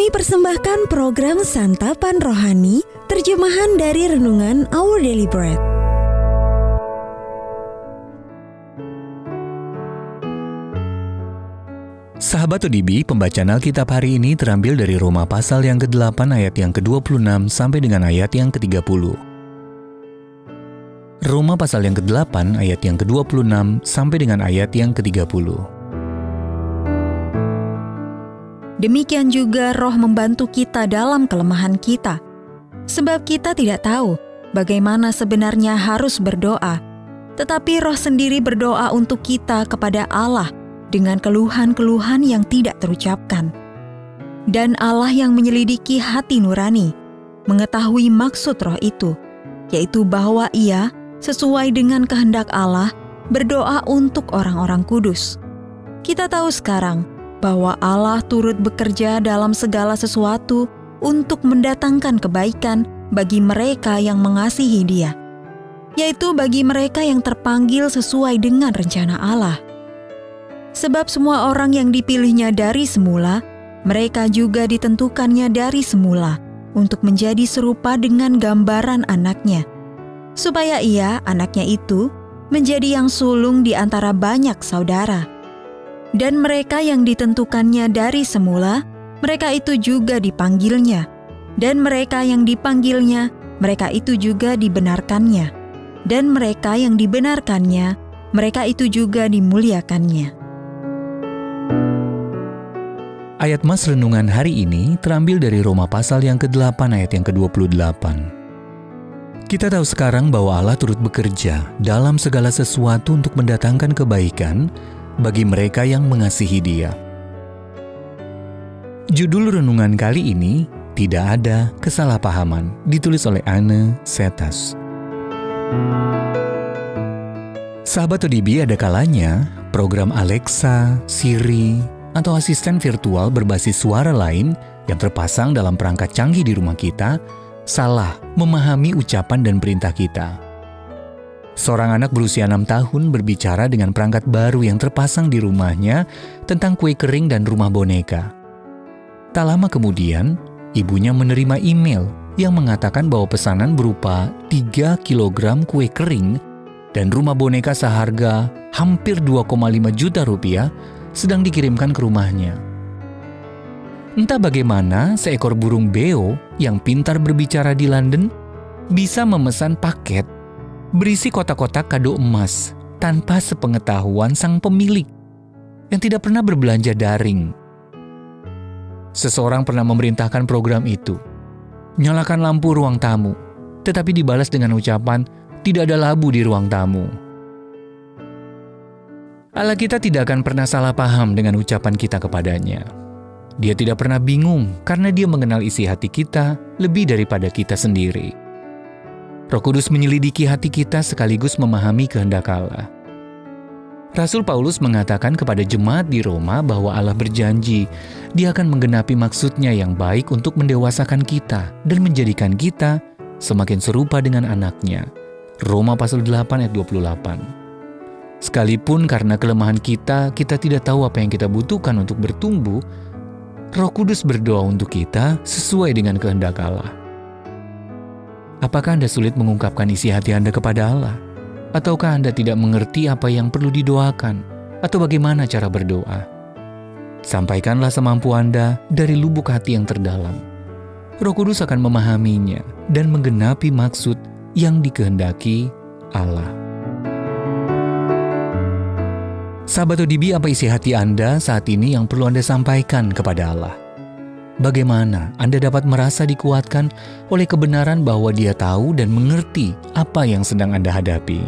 Kami persembahkan program Santapan Rohani, terjemahan dari Renungan Our Daily Bread. Sahabat ODB, pembacaan Alkitab hari ini terambil dari Roma pasal yang ke-8 ayat yang ke-26 sampai dengan ayat yang ke-30. Roma pasal yang ke-8 ayat yang ke-26 sampai dengan ayat yang ke-30. Demikian juga Roh membantu kita dalam kelemahan kita, sebab kita tidak tahu bagaimana sebenarnya harus berdoa, tetapi Roh sendiri berdoa untuk kita kepada Allah dengan keluhan-keluhan yang tidak terucapkan. Dan Allah yang menyelidiki hati nurani, mengetahui maksud Roh itu, yaitu bahwa Ia, sesuai dengan kehendak Allah, berdoa untuk orang-orang kudus. Kita tahu sekarang bahwa Allah turut bekerja dalam segala sesuatu untuk mendatangkan kebaikan bagi mereka yang mengasihi Dia, yaitu bagi mereka yang terpanggil sesuai dengan rencana Allah. Sebab semua orang yang dipilihnya dari semula, mereka juga ditentukannya dari semula untuk menjadi serupa dengan gambaran anaknya, supaya Ia, anaknya itu, menjadi yang sulung di antara banyak saudara. Dan mereka yang ditentukannya dari semula, mereka itu juga dipanggilnya. Dan mereka yang dipanggilnya, mereka itu juga dibenarkannya. Dan mereka yang dibenarkannya, mereka itu juga dimuliakannya. Ayat Mas Renungan hari ini terambil dari Roma pasal yang ke-8 ayat yang ke-28. Kita tahu sekarang bahwa Allah turut bekerja dalam segala sesuatu untuk mendatangkan kebaikan bagi mereka yang mengasihi Dia. Judul renungan kali ini, Tidak Ada Kesalahpahaman, ditulis oleh Anne Setas. Sahabat ODB, ada kalanya program Alexa, Siri, atau asisten virtual berbasis suara lain yang terpasang dalam perangkat canggih di rumah kita salah memahami ucapan dan perintah kita. Seorang anak berusia 6 tahun berbicara dengan perangkat baru yang terpasang di rumahnya tentang kue kering dan rumah boneka. Tak lama kemudian, ibunya menerima email yang mengatakan bahwa pesanan berupa 3 kg kue kering dan rumah boneka seharga hampir 2,5 juta rupiah sedang dikirimkan ke rumahnya. Entah bagaimana seekor burung beo yang pintar berbicara di London bisa memesan paket berisi kotak-kotak kado emas tanpa sepengetahuan sang pemilik yang tidak pernah berbelanja daring. Seseorang pernah memerintahkan program itu, nyalakan lampu ruang tamu, tetapi dibalas dengan ucapan, tidak ada labu di ruang tamu. Allah kita tidak akan pernah salah paham dengan ucapan kita kepadanya. Dia tidak pernah bingung karena Dia mengenal isi hati kita lebih daripada kita sendiri. Roh Kudus menyelidiki hati kita sekaligus memahami kehendak Allah. Rasul Paulus mengatakan kepada jemaat di Roma bahwa Allah berjanji Dia akan menggenapi maksudnya yang baik untuk mendewasakan kita dan menjadikan kita semakin serupa dengan anaknya. Roma pasal 8 ayat 28. Sekalipun karena kelemahan kita tidak tahu apa yang kita butuhkan untuk bertumbuh, Roh Kudus berdoa untuk kita sesuai dengan kehendak Allah. Apakah Anda sulit mengungkapkan isi hati Anda kepada Allah? Ataukah Anda tidak mengerti apa yang perlu didoakan? Atau bagaimana cara berdoa? Sampaikanlah semampu Anda dari lubuk hati yang terdalam. Roh Kudus akan memahaminya dan menggenapi maksud yang dikehendaki Allah. Sahabat ODB, apa isi hati Anda saat ini yang perlu Anda sampaikan kepada Allah? Bagaimana Anda dapat merasa dikuatkan oleh kebenaran bahwa Dia tahu dan mengerti apa yang sedang Anda hadapi?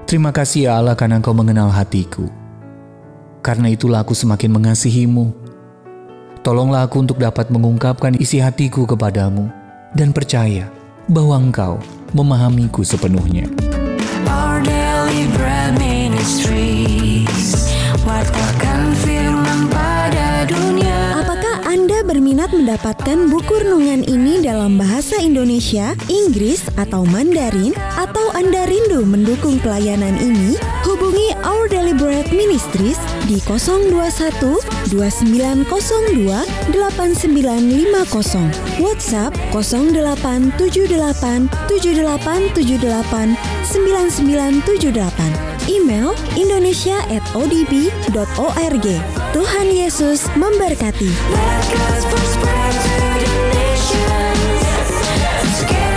Terima kasih ya Allah karena Engkau mengenal hatiku. Karena itulah aku semakin mengasihimu. Tolonglah aku untuk dapat mengungkapkan isi hatiku kepadamu dan percaya bahwa Engkau memahamiku sepenuhnya. Our Daily Bread Ministries, wartakan firman pada dunia. Apakah Anda berminat mendapatkan buku renungan ini dalam bahasa Indonesia, Inggris, atau Mandarin? Atau Anda rindu mendukung pelayanan ini? Hubungi Our Daily Bread Ministries Ministries di 021 2902 8950, WhatsApp 0878 7878 9978, email indonesia@odb.org. Tuhan Yesus memberkati. Let God's word spread to the nations. Together